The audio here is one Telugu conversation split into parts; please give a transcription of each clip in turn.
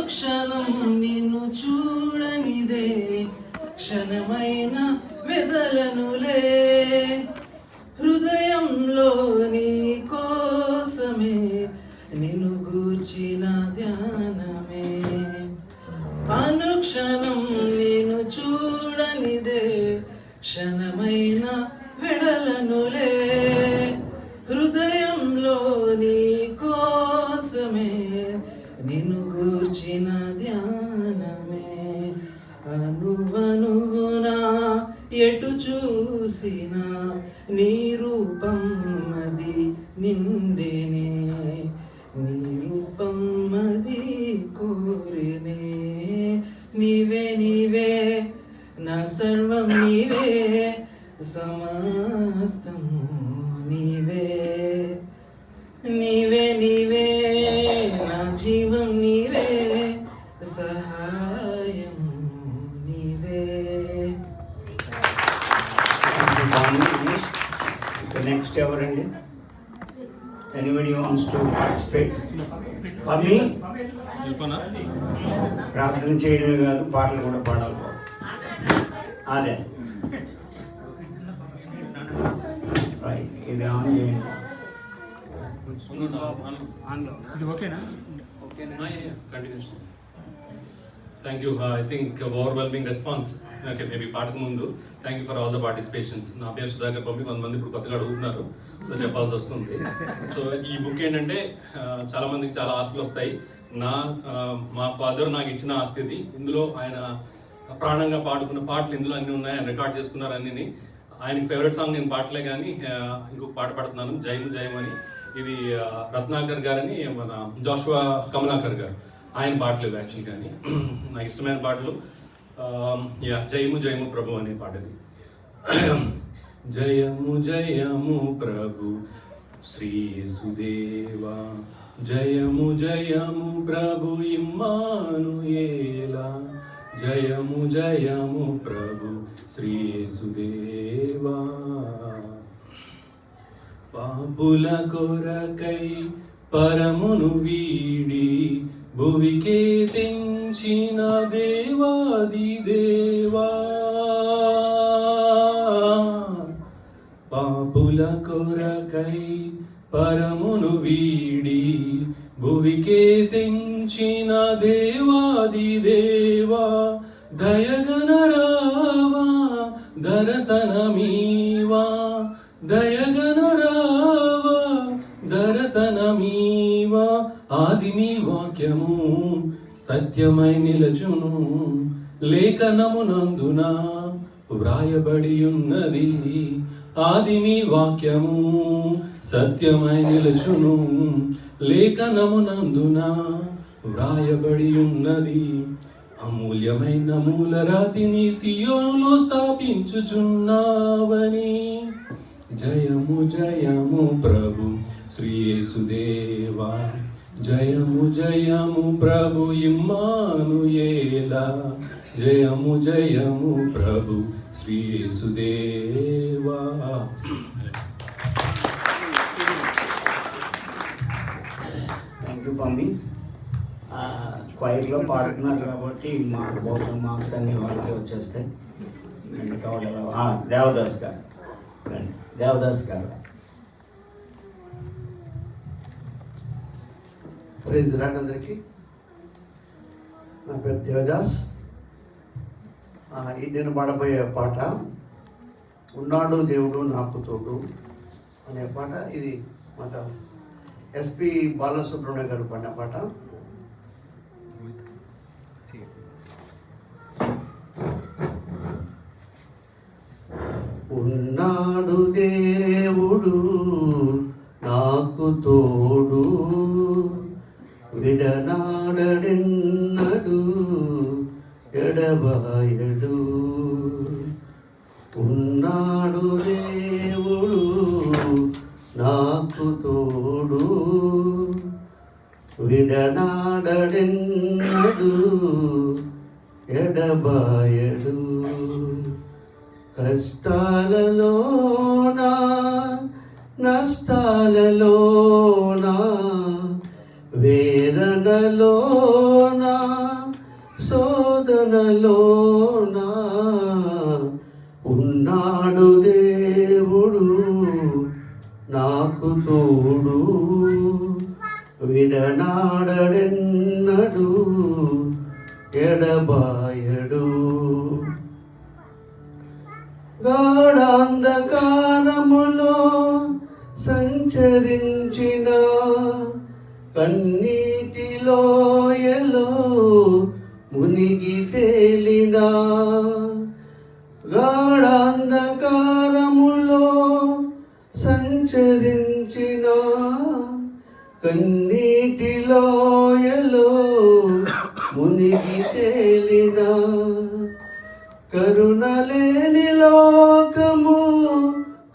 అనుక్షణం నిన్ను చూడనిదే క్షణమైన వెదలనులే హృదయంలో నీ కోసమే నిన్ను గూర్చిన ధ్యానమే అనుక్షణం నిన్ను చూడనిదే క్షణమైన వెడలనులే హృదయంలో నీ కోసమే నిన్ను గూర్చిన ధ్యానమే అనువనువునా ఎటు చూసినా నీ రూపం అది నిండేనే నీ రూపం అది కోరినే నీవే నీవే నా సర్వం నీవే సమస్తము నీవే నీవే నీవే నా జీవం నీవే సహాయం నీవే. నెక్స్ట్ ఎవరండి? Anybody wants to participate? Pammi ప్రార్థన చేయడమే కాదు, పాటలు కూడా పాడాలి. అదే రైట్, ఇది ఆన్ చేయండి. Thank you. I think overwhelming response. Okay, maybe పాటకు ముందు thank you for all the participations. నా పేరు సుధాకర్ పంపి, కొంతమంది ఇప్పుడు కొత్తగా అడుగుతున్నారు, సో చెప్పాల్సి వస్తుంది. సో ఈ బుక్ ఏంటంటే చాలా మందికి చాలా ఆస్తులు వస్తాయి. మా ఫాదర్ నాకు ఇచ్చిన ఆస్తి ఇది. ఇందులో ఆయన ప్రాణంగా పాడుకున్న పాటలు ఇందులో అన్నీ ఉన్నాయి. ఆయన రికార్డ్ చేసుకున్నారు అన్నీ. ఆయనకి ఫేవరెట్ సాంగ్ నేను పాటలే కానీ ఇంకొక పాట పాడుతున్నాను, జయము జయం అని. ఇది రత్నాకర్ గారని, మన జాషువా కమలాకర్ గారు, ఆయన పాటలు ఇవి యాక్చువల్ కానీ. నాకు ఇష్టమైన పాటలు జయము జయము ప్రభు అనే పాట ఇది. జయము జయము ప్రభు శ్రీ యేసుదేవా, జయము జయము ప్రభు ఇమ్మానుయేలా, జయము జయము ప్రభు శ్రీ యేసుదేవా. పాపుల కొరకై పరమును వీడి భువికే తెంచిన దేవాది దేవా, పాపుల కొరకై పరమును వీడి భువికే తెంచిన దేవాది దేవా, దయగనరావా దర్శనమీవా, దయగనరావా దర్శనమీవా. ఆదిమి వాక్యము సత్యమై నిలచును, లేఖనమునందున వ్రాయబడి ఉన్నది. ఆదిమి వాక్యము సత్యమై నిలచును, లేఖనమునందున వ్రాయబడి ఉన్నది. అమూల్యమైన మూలరాతిని సియోనులో స్థాపించుచున్నావని. జయము జయము ప్రభు శ్రీ యేసుదేవా, జయము జయము ప్రభు ఇమ్మానుయేలా, జయము జయము ప్రభు శ్రీ యేసుదేవా. థ్యాంక్ యూ పంపి. క్వైర్లో పాడుతున్నారు కాబట్టి మాకు బహుశా మార్క్స్ అన్ని వాళ్ళకే వచ్చేస్తాయి. దేవదాస్ గారు, దేవదాస్ గారు. ప్రైజ్ లార్డ్ అందరికీ. నా పేరు దేవదాస్. నేను పాడబోయే పాట ఉన్నాడు దేవుడు నాకు తోడు అనే పాట. ఇది మన ఎస్పి బాలసుబ్రహ్మణ్య గారు పాడిన పాట. ఉన్నాడు దేవుడు నాకు తోడు, విడనాడెన్నడు ఎడబాయడు. ఉన్నాడు దేవుడు నాకు తోడు, విడనాడెన్నడు ఎడబాయడు. కష్టాలలోనా నష్టాలలోనా వేదనలోనా శోధనలోనా ఉన్నాడు దేవుడు నాకు తోడు, విడనాడెన్నడు ఎడబాయడు. గాఢాంధకారములో సంచరించిన కన్నీటిలో ఎలో మునిగి తేలినా, గాఢాంధకారములో సంచరించిన కన్నీటిలో ఎలో మునిగి తేలినా, కరుణ లేని లోకము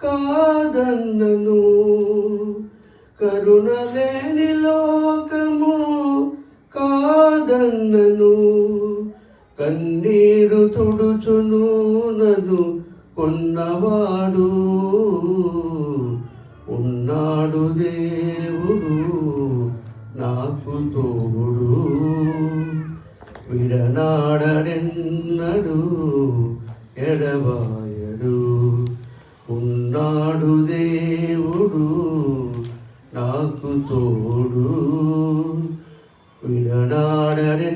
కాదన్నను, కరుణ లేని లోకము కాదన్నను, కన్నీరు తుడుచును నన్ను కొన్నవాడు ఉన్నాడు దేవుడు నాకు తోడు, విడనాడెన్నడు ఎడబాయడు. ఉన్నాడు దేవుడు నాకు తోడు, విడనాడెన్నడు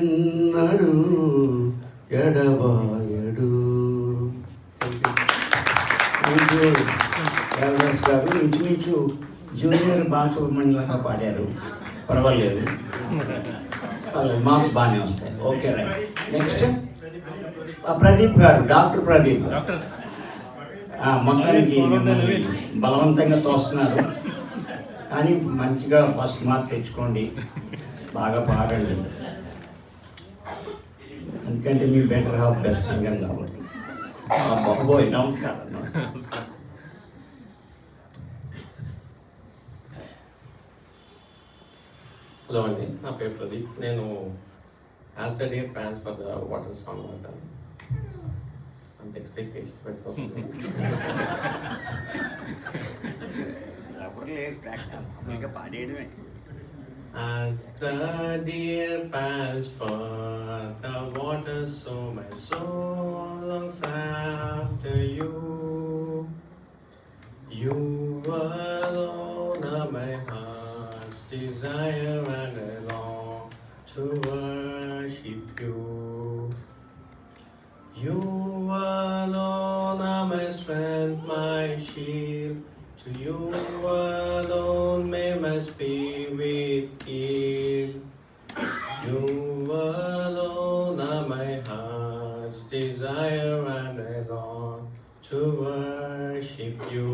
ఎడబాయడు. దేవదాస్ గారు ఇంచుమించు జూనియర్ బాలసుబ్రహ్మణ్యంగా పాడారు, పర్వాలేదు, మార్క్స్ బాగానే వస్తాయి. Okay right. నెక్స్ట్ ప్రదీప్ గారు, డాక్టర్ ప్రదీప్. మొత్తానికి మిమ్మల్ని బలవంతంగా తోస్తున్నారు, కానీ మంచిగా ఫస్ట్ మార్క్ తెచ్చుకోండి, బాగా పాడండి, ఎందుకంటే మీ బెటర్ హాఫ్ బెస్ట్ సింగర్ కాబట్టి. బాబోయ్, నమస్కారం. హలో అండి, నా పేరు ప్రదీప్. నేను acid year plans for the water song వాడతాను. అంత ఎక్స్పెక్టేషన్ పెట్టుకోకుండా పాడేయడమే. As the deer pants for the water, so my soul longs after you. You alone are my heart's desire, and I long to worship you. You alone are my strength, my shield. To you alone may my spirit yield. You alone are my heart's desire, and I long to worship you.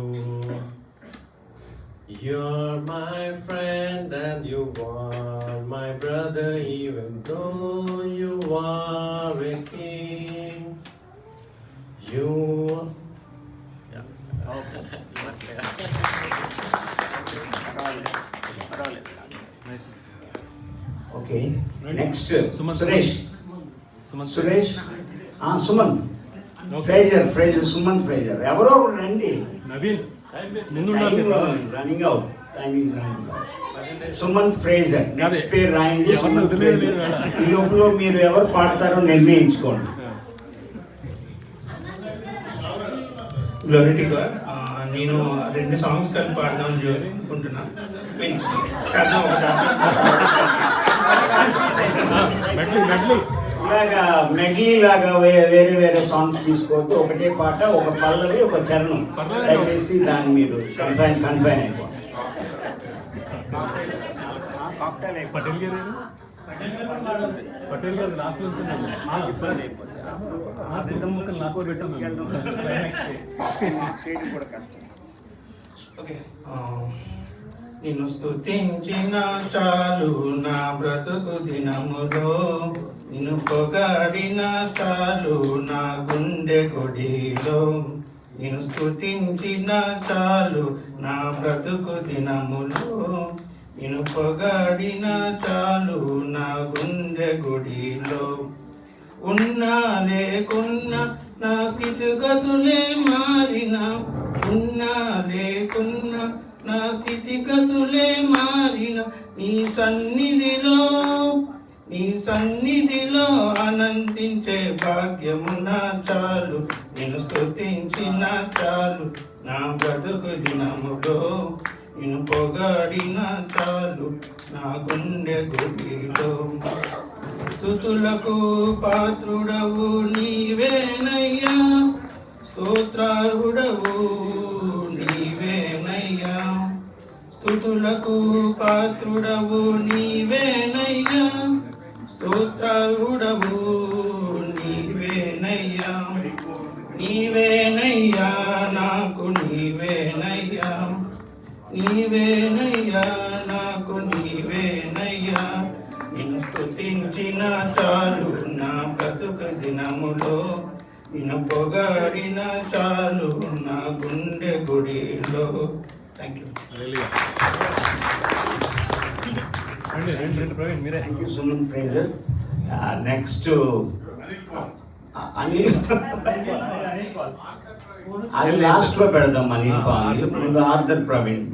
You're my friend and you are my brother, even though you are a king. You okay, next Suresh. Suresh, Sumanth Fraser, Sumanth Fraser, ఎవరో ఒకరు రండి. Running out, time is running out. Sumanth Fraser, next పేరు రాయండి, సుమంత్ ఫ్రేజర్. ఈ లోపల మీరు ఎవరు పాడతారో నిర్ణయించుకోండి. Glory to God. నేను 2 సాంగ్స్ కలిపి పాడదామని అనుకుంటున్నా. చరణం ఒక ఇలాగా మెడ్లీ లాగా వేరే వేరే సాంగ్స్ తీసుకోవద్దు, ఒకటే పాట, ఒక పల్లవి, ఒక చరణం, దయచేసి దాన్ని మీరు కన్ఫైన్ అయిపోండి. పటేల్ గారు లాస్ట్ ఓకే. నిన్ను స్తుతించిన చాలు నా బ్రతుకు దినములో, నిన్ను పొగాడిన చాలు నా గుండె కొడిలో. నిన్ను స్తుతించిన చాలు నా బ్రతుకు దినములో, నిన్ను పొగాడిన చాలు నా గుండె గుడిలో. ఉన్నా లేకున్నా నా స్థితిగతులే మారిన, ఉన్నా లేకున్నా నా స్థితిగతులే మారిన, నీ సన్నిధిలో నీ సన్నిధిలో ఆనందించే భాగ్యమున చాలు, నిన్ను స్తుతించిన చాలు నా బ్రతుకు దినములో, నిన్ను పొగాడిన చాలు నా గుండె గుడిలో. స్తుతులకు పాత్రుడవు నీవేనయ్యా, స్తోత్రార్హుడవు నీవేనయ్యా. స్తుతులకు పాత్రుడవు నీవేనయ్యా, స్తోత్రార్హుడవు నీవేనయ్యా. నీవేనయ్యా నాకు నీవేనయ్యా, నీవేనయ్యా నాకు నీవేనయ్యా. నిన్ను స్తుతించిన చాలు నా బ్రతుకు దినములో, నిన్ను పొగాడిన చాలు నా గుండె గుడిలో. Thank you. Thank you Suman Fraser. Next Anil, అది లాస్ట్ లో పెడదాం. అనిల్ పాల్ ముందు Arthur Praveen.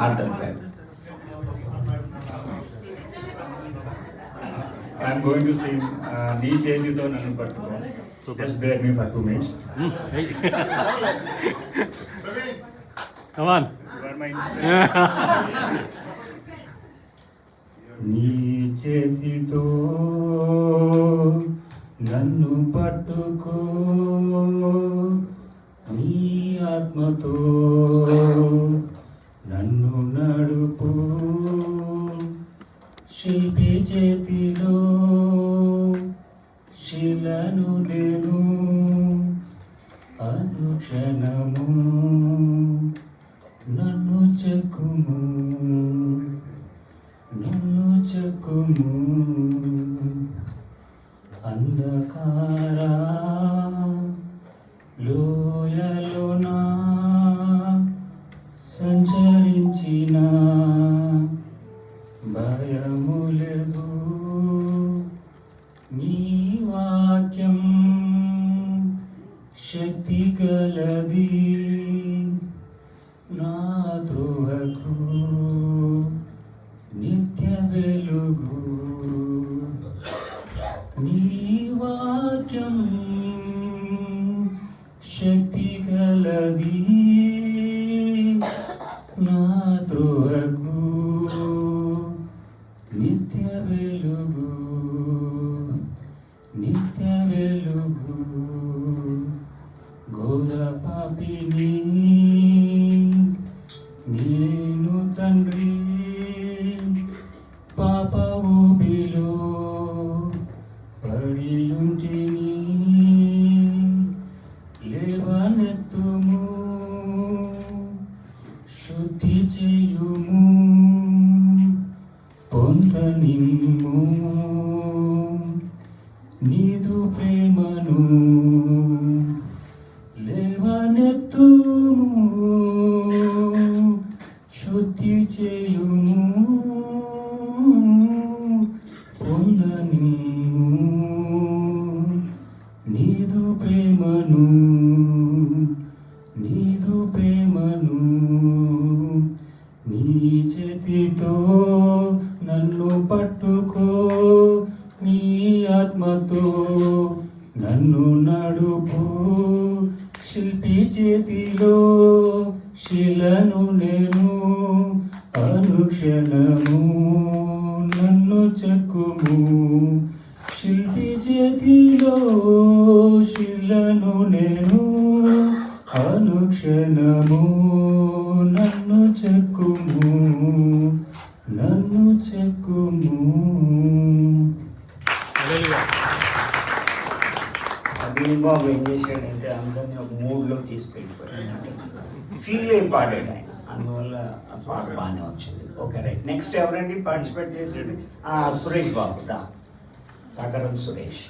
Arthur Praveen. I'm going to sing నీ చేతితో నన్ను పట్టుకో. Just bear me for 2 minutes. Come on. You are my inspiration. నీ చేతితో నన్ను పట్టుకో, నీ ఆత్మతో నన్ను నడుపు, శిల్పి చేతిలో శిలను నేను అనుక్షణము, నన్ను చెక్కుము, నన్ను చెక్కుము. అంధకార లోయలోనా సంచరించిన భయము లేదు, నీ వాక్యం శక్తి కలది, నా త్రోవకు నిత్య వెలుగు. నీ వాక్యం శక్తి కలది, నా త్రోవకు నిత్య వెలుగు, నిత్య వెలుగు. ఘోర పాపిని నేను తండ్రి, పాప ఊబిలో పడియుంటిని, లేవనెత్తుము, శుద్ధి చేయుము, పొందనిమ్ము నీదు ప్రేమను, లేవనెత్తుము, శుద్ధి చేయుము, పొందనిమ్ము నీదు ప్రేమను, నీదు ప్రేమను. నీ చేతితో నన్ను పట్టుకో, నీ ఆత్మతో నన్ను నడుపు, శిల్పి చేతిలో శిలను నేను అనుక్షణము, నన్ను చెక్కుము, శిల్పి చేతిలో శిలను నేను అనుక్షణము, నన్ను చెక్కుము, నన్ను చెక్కుము. అభినవ్ బాబు ఏం చేశాడంటే అందరినీ ఒక మూడ్లో తీసుకెళ్ళిపోయాడు, ఫీల్ అయి పాడాడు ఆయన, అందువల్ల ఆ పాట బాగానే వచ్చింది. Okay right. నెక్స్ట్ ఎవరండి పార్టిసిపేట్ చేసేది? సురేష్ బాబు. తాకరం సురేష్.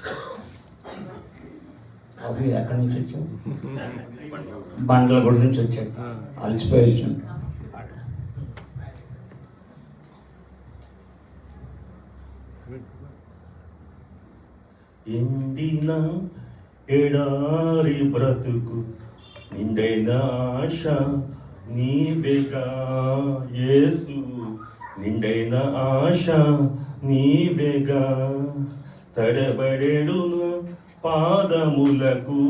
అవి ఎక్కడి నుంచి వచ్చావు? బండ్లగూడ నుంచి వచ్చాడు, అలసిపోయి వచ్చాడు. ఎండిన ఎడారి బ్రతుకు నిండైన ఆశ నీవేగా యేసు, నిండైన ఆశ నీవేగా తడబడెడు నా పాదములకు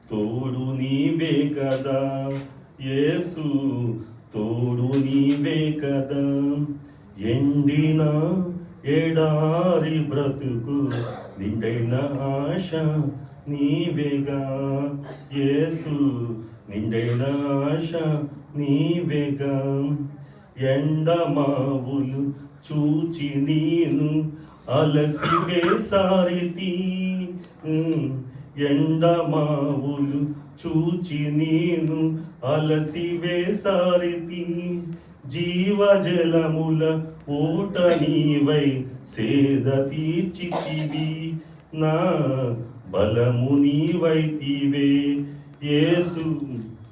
తోడు నీవే కదా యేసు తోడు నీవే కదా ఎండిన ఎడారి బ్రతుకు నిండైన ఆశ నీవేగా యేసు నిండైన ఆశ నీవేగా ఎండమావులు చూచి నేను అలసి వేసారితి ఎండమావులు చూచి నేను అలసి వేసారితి జీవజలముల ఓట నీవై సేద తీర్చితివి నా బలము నీవైతివే యేసు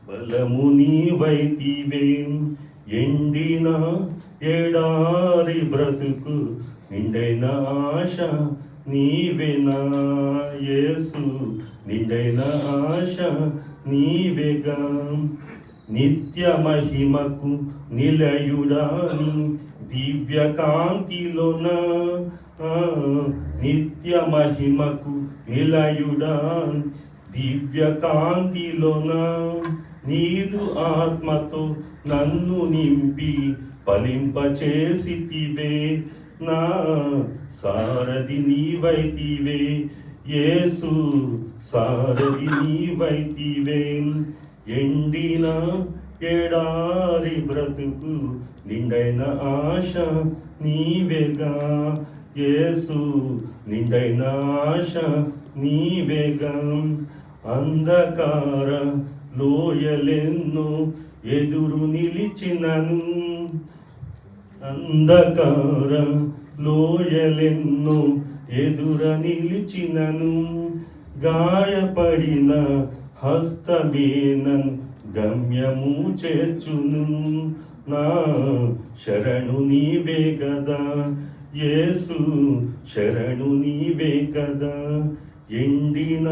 బలము నీవైతివే ఎండిన ఎడారి బ్రతుకు నిండైన ఆశ నీవేనా యేసు నిండైన ఆశ నీవేగా నిత్య మహిమకు నిలయుడాని దివ్య కాంతిలోన నిత్య మహిమకు నిలయుడాని దివ్య కాంతిలోన నీదు ఆత్మతో నన్ను నింపి ఫలింపచేసితివే నా సారథి నీవైతివే యేసు సారథి నీవైతివే ఎండిన ఎడారి బ్రతుకు నిండైన ఆశ నీవేగా యేసు నిండైన ఆశ నీవేగా అంధకార లోయలెన్నో ఎదురు నిలిచినను అంధకార లోయలెన్నో ఎదుర నిలిచినను గాయపడిన హస్తమేనన్ గమ్యము చేర్చును నా శరణు నీవే కదా యేసు శరణు నీవే కదా ఎండిన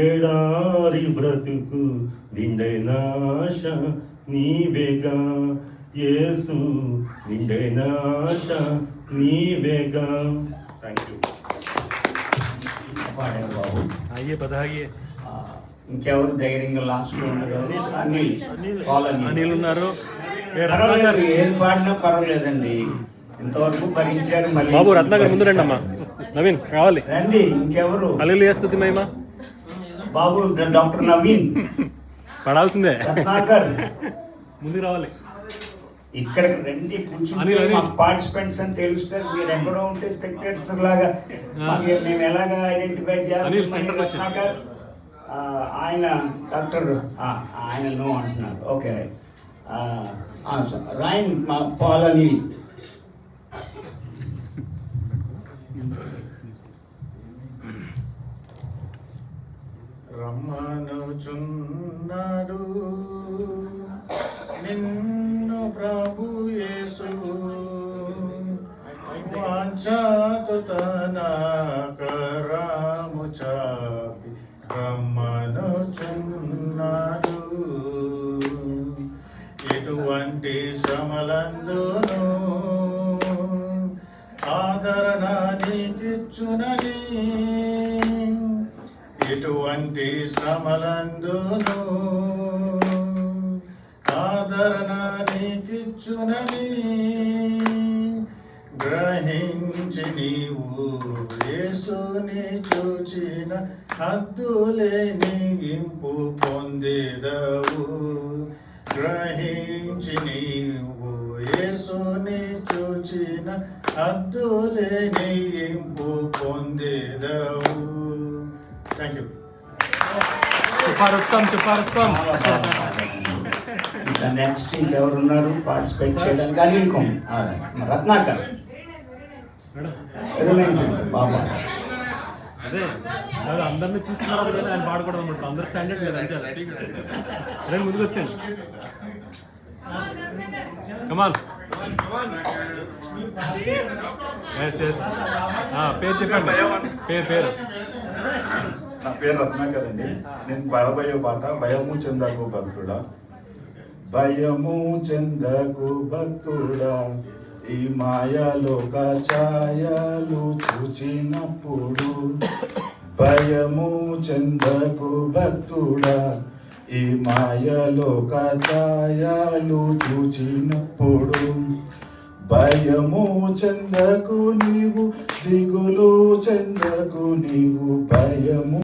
ఎడారి బ్రతుకు నిండైన ఆశ నీవేగా యేసు నిండైన ఆశ నీవేగా థ్యాంక్ యూ పాడారు బాబు. आइए बताइए ఇంకెవరు ధైర్యంగా లాస్ట్లో ఉండదు అనిల్ కాలనీ అనిల్ ఉన్నారు ఏ పర్వాలేదు, రత్నాకర్ ఏది పాడినా పర్వాలేదండి. ఇంతవరకు భరించారు. మళ్ళీ బాబు రత్నాకర్ ముందు రండి అమ్మా నవీన్ రావాలి రండి. ఇంకెవరు హల్లెలూయా స్తుతి మహిమ బాబు? డాక్టర్ నవీన్ పడాల్సిందే రత్నాకర్ ముందుకు రావాలి ఇక్కడికి రండి, కూర్చుంటే అనిల్. మాకు పార్టిసిపెంట్స్ అని తెలుస్తారు. మీరు ఎక్కడో ఉంటే స్పెక్టేటర్స్ లాగా మాకు మేము ఎలాగా ఐడెంటిఫై చేయాలి? అనిల్ సెంటర్ వచ్చి. రత్నాకర్ ఆయన డాక్టర్ ఆయన నో అంటున్నారు. Okay right. Rayan Paul Anil. రమ్మనుచున్నాడు నిన్ను ప్రభు యేసు వాంఛతో తన కరము చాపి రమ్మనుచున్నాడు. ఎటువంటి శ్రమలందును ఆదరణ నీకిచ్చునని ఎటువంటి శ్రమలందును ఆదరణ నీకిచ్చునని గ్రహించి నీవు యేసుని చూచిన హద్దులేని ఇంపు పొందేదవు. గ్రహించి నీవు యేసుని చూచిన హద్దులేని ఇంపు పొందేదవు. Thank you. చెప్పారొస్తాం ఇంకా నెక్స్ట్ ఇంకెవరున్నారు పార్టిసిపేట్ చేయడానికి? అనిల్ రత్నాకర్ బాబా. అదే అది అందరినీ చూస్తున్నారు కదా ఆయన పాడుకోవడం అనమాట. అందరు స్టాండర్డ్ లేదు అంతే. అదే ముందుకు వచ్చాను కమాన్ ఎస్ ఎస్ పేరు చెప్పండి పేరు నా పేరు రత్నాకర్ అండి. నేను పాడబోయే పాట భయము చెందకు భక్తుడా, భయము చెందకు భక్తుడా, ఈ మాయలోక ఛాయలు చూచినప్పుడు భయము చెందకు భక్తుడా. ఈ మాయలోక ఛాయలు చూచినప్పుడు భయము చెందకు నీవు, దిగులు చెందకు నీవు, భయము